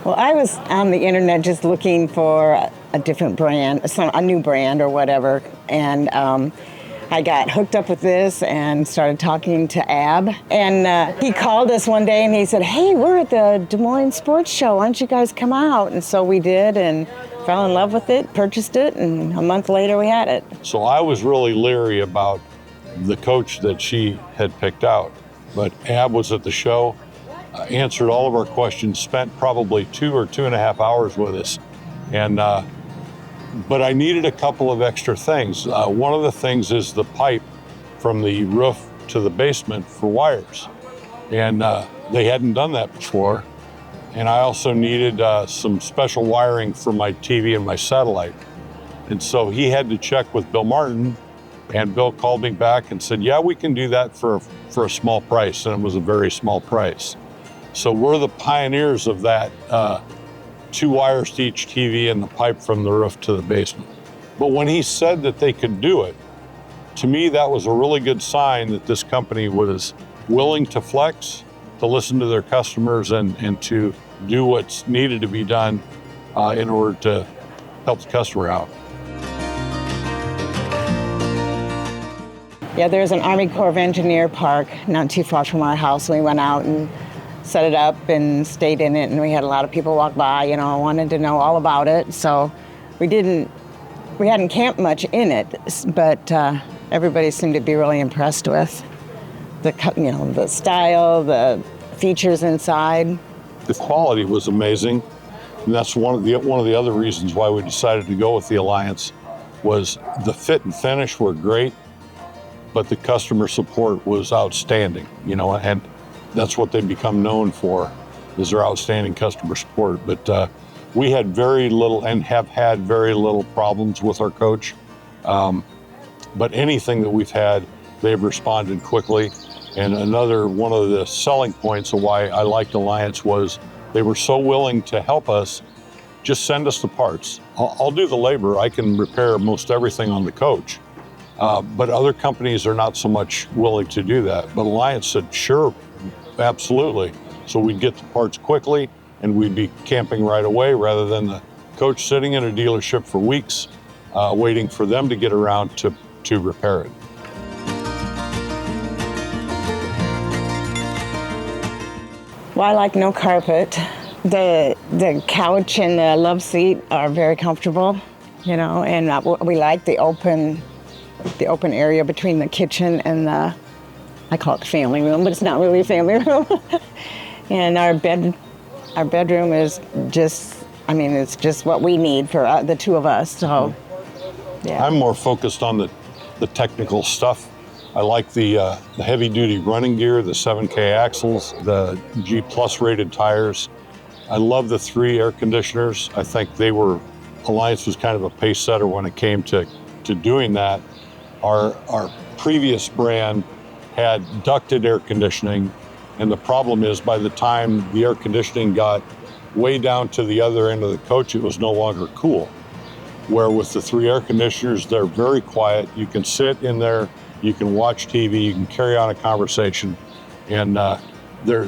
Well, I was on the internet just looking for a different brand, a new brand or whatever, and I got hooked up with this and started talking to Ab. And he called us one day and he said, "Hey, we're at the Des Moines Sports Show. Why don't you guys come out?" And so we did and fell in love with it, purchased it, and a month later we had it. So I was really leery about the coach that she had picked out. But Ab was at the show, answered all of our questions, spent probably 2 or 2.5 hours with us. And but I needed a couple of extra things. One of the things is the pipe from the roof to the basement for wires. And they hadn't done that before. And I also needed some special wiring for my TV and my satellite. And so he had to check with Bill Martin, and Bill called me back and said, "Yeah, we can do that for a small price." And it was a very small price. So we're the pioneers of that, 2 wires to each TV and the pipe from the roof to the basement. But when he said that they could do it, to me, that was a really good sign that this company was willing to flex, to listen to their customers and to do what's needed to be done in order to help the customer out. Yeah, there's an Army Corps of Engineer park not too far from our house. We went out and set it up and stayed in it, and we had a lot of people walk by, wanted to know all about it. So we hadn't camped much in it, but everybody seemed to be really impressed with the style, the features inside. The quality was amazing, and that's one of the other reasons why we decided to go with the Alliance. Was the fit and finish were great, but the customer support was outstanding, and that's what they've become known for, is their outstanding customer support. But we had very little and have had very little problems with our coach. But anything that we've had, they've responded quickly. And another one of the selling points of why I liked Alliance was they were so willing to help us. Just send us the parts. I'll do the labor. I can repair most everything on the coach. But other companies are not so much willing to do that. But Alliance said, "Sure, absolutely." So we'd get the parts quickly and we'd be camping right away rather than the coach sitting in a dealership for weeks waiting for them to get around to repair it. Well, I like no carpet. The couch and the love seat are very comfortable, and we like the open area between the kitchen and I call it the family room, but it's not really a family room. And our bedroom is it's just what we need for the 2 of us. So, yeah. I'm more focused on the technical stuff. I like the heavy-duty running gear, the 7K axles, the G Plus rated tires. I love the 3 air conditioners. I think Alliance was kind of a pace setter when it came to doing that. Our previous brand had ducted air conditioning, and the problem is by the time the air conditioning got way down to the other end of the coach, it was no longer cool. Where with the 3 air conditioners, they're very quiet. You can sit in there, you can watch TV, you can carry on a conversation, and they're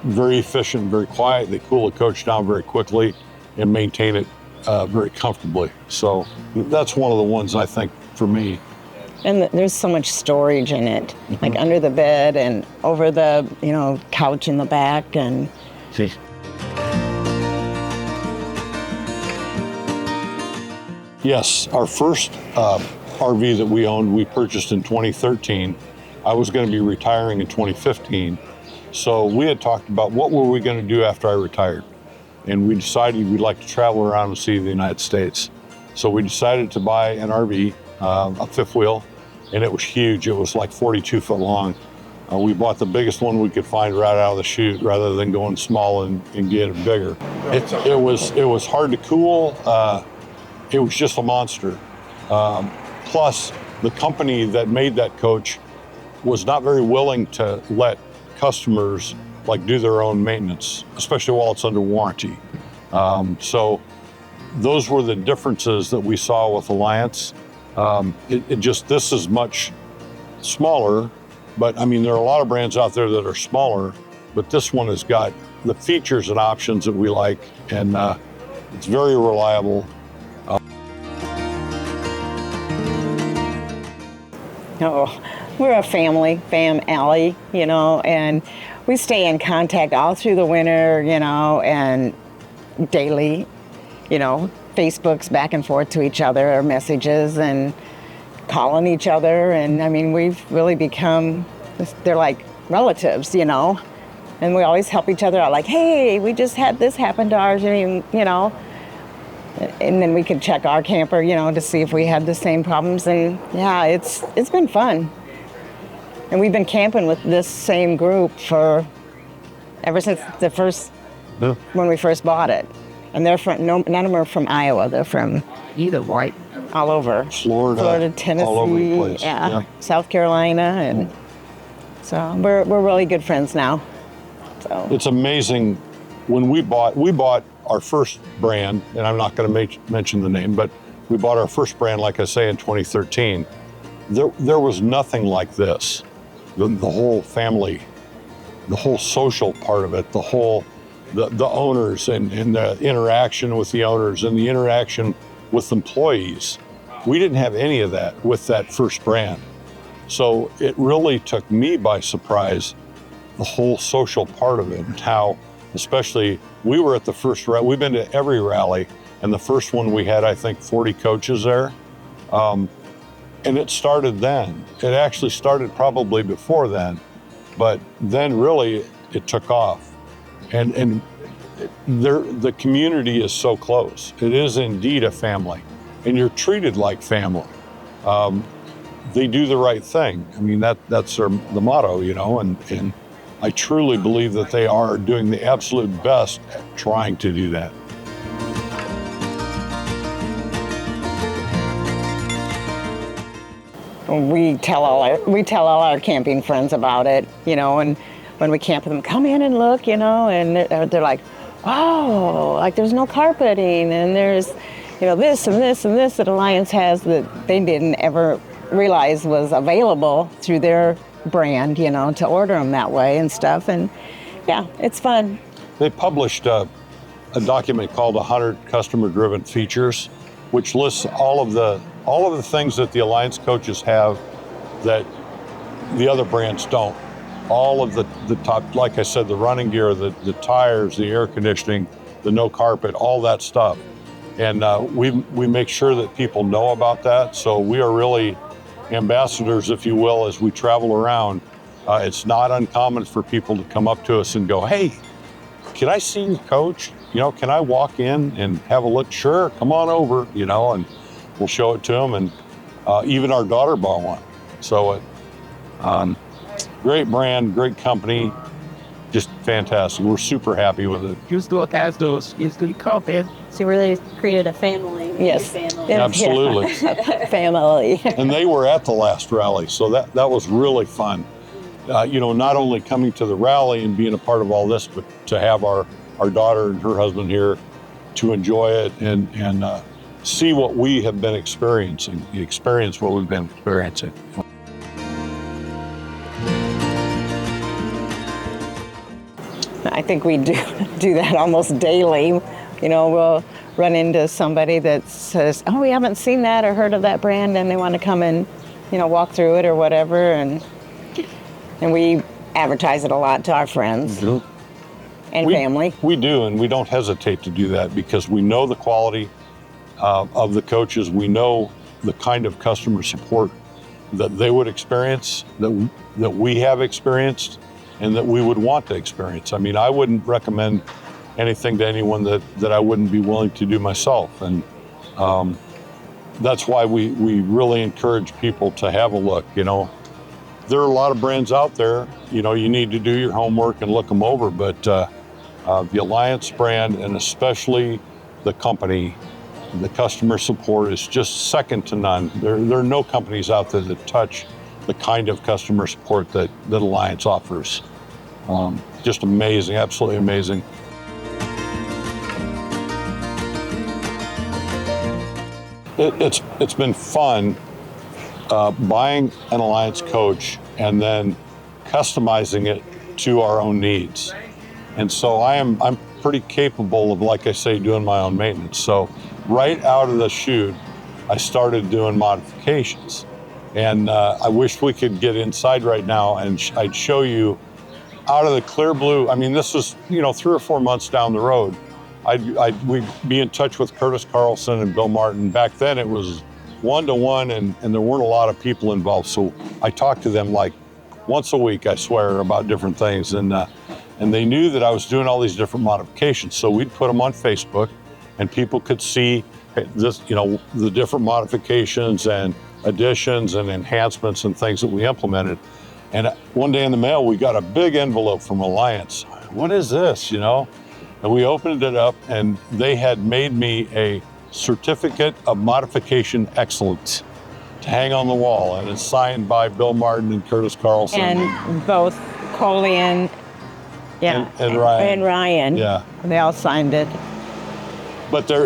very efficient, very quiet. They cool the coach down very quickly and maintain it very comfortably. So that's one of the ones I think for me. And there's so much storage in it, like under the bed and over the, couch in the back. And see. Yes, our first RV that we owned, we purchased in 2013. I was going to be retiring in 2015. So we had talked about what were we going to do after I retired. And we decided we'd like to travel around and see the United States. So we decided to buy an RV, a fifth wheel, and it was huge. It was like 42 foot long. We bought the biggest one we could find right out of the chute rather than going small and get it bigger. It was hard to cool. It was just a monster. Plus, the company that made that coach was not very willing to let customers do their own maintenance, especially while it's under warranty. So those were the differences that we saw with Alliance. This is much smaller, but there are a lot of brands out there that are smaller, but this one has got the features and options that we like, and it's very reliable. Oh, we're a family, you know, and we stay in contact all through the winter, you know, and daily, you know, Facebook's back and forth to each other, or messages, and calling each other. And I mean, we've really become, they're like relatives, you know, and we always help each other out, like, hey, we just had this happen to ours, you know, and then we could check our camper, you know, to see if we had the same problems. And yeah, it's been fun. And we've been camping with this same group for ever since the first, when we first bought it. And they're from, none of them are from Iowa. They're from either white, all over. Florida, Tennessee, all over the place. Yeah, South Carolina, and so we're really good friends now. So it's amazing. When we bought our first brand, and I'm not going to mention the name, but we bought our first brand, like I say, in 2013. There was nothing like this. The whole family, the whole social part of it, the owners and the interaction with the owners and the interaction with employees. We didn't have any of that with that first brand. So it really took me by surprise, the whole social part of it, and how, especially, we were at the first rally. We've been to every rally, and the first one we had, I think, 40 coaches there. And it started then. It actually started probably before then, but then really it took off. And the community is so close. It is indeed a family, and you're treated like family. They do the right thing. I mean, that's the motto, you know, and I truly believe that they are doing the absolute best at trying to do that. we tell all our camping friends about it, you know, and when we camp with them, come in and look, you know, and they're like, oh, like there's no carpeting, and there's, you know, this and this and this that Alliance has that they didn't ever realize was available through their brand, you know, to order them that way and stuff. And yeah, it's fun. They published a document called 100 Customer-Driven Features, which lists all of the things that the Alliance coaches have that the other brands don't. All of the top, like I said, the running gear, the tires, the air conditioning, the no carpet, all that stuff. And we make sure that people know about that. So we are really ambassadors, if you will, as we travel around. It's not uncommon for people to come up to us and go, hey, can I see your coach? You know, can I walk in and have a look? Sure, come on over, you know, and we'll show it to them. And even our daughter bought one. So great brand, great company, just fantastic. We're super happy with it. You still has those, it's good carpet. So you really created a family. Yes. Family. Absolutely. Family. And they were at the last rally, so that was really fun. You know, not only coming to the rally and being a part of all this, but to have our daughter and her husband here to enjoy it and see what we have been experiencing, experience what we've been experiencing. I think we do that almost daily. You know, we'll run into somebody that says, oh, we haven't seen that or heard of that brand, and they want to come and, you know, walk through it or whatever. And we advertise it a lot to our friends and family. We do, and we don't hesitate to do that because we know the quality of the coaches. We know the kind of customer support that they would experience, that we have experienced, and that we would want to experience. I mean, I wouldn't recommend anything to anyone that I wouldn't be willing to do myself. And that's why we really encourage people to have a look. You know, there are a lot of brands out there. You know, you need to do your homework and look them over, but the Alliance brand, and especially the company, the customer support is just second to none. There are no companies out there that touch the kind of customer support that Alliance offers. Just amazing, absolutely amazing. It's been fun buying an Alliance coach and then customizing it to our own needs. And so I'm pretty capable of, like I say, doing my own maintenance. So right out of the chute, I started doing modifications. And I wish we could get inside right now and I'd show you out of the clear blue. I mean, this was, 3 or 4 months down the road. We'd be in touch with Curtis Carlson and Bill Martin. Back then it was 1-to-1 and there weren't a lot of people involved. So I talked to them like once a week, I swear, about different things. And they knew that I was doing all these different modifications. So we'd put them on Facebook and people could see this, the different modifications and additions and enhancements and things that we implemented. And one day in the mail, we got a big envelope from Alliance. What is this, And we opened it up and they had made me a certificate of modification excellence to hang on the wall. And it's signed by Bill Martin and Curtis Carlson. And both Coley and and Ryan. And Ryan. Yeah. They all signed it. But they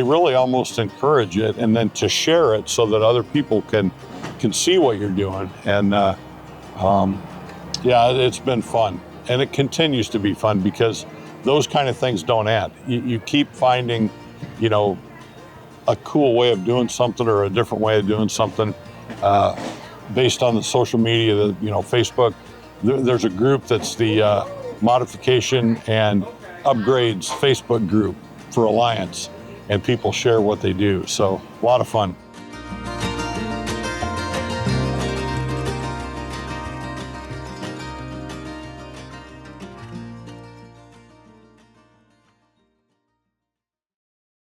really almost encourage it, and then to share it so that other people can see what you're doing. And it's been fun. And it continues to be fun because those kind of things don't end. You keep finding, a cool way of doing something or a different way of doing something based on the social media, Facebook. There's a group that's the modification and upgrades Facebook group for Alliance, and people share what they do. So a lot of fun.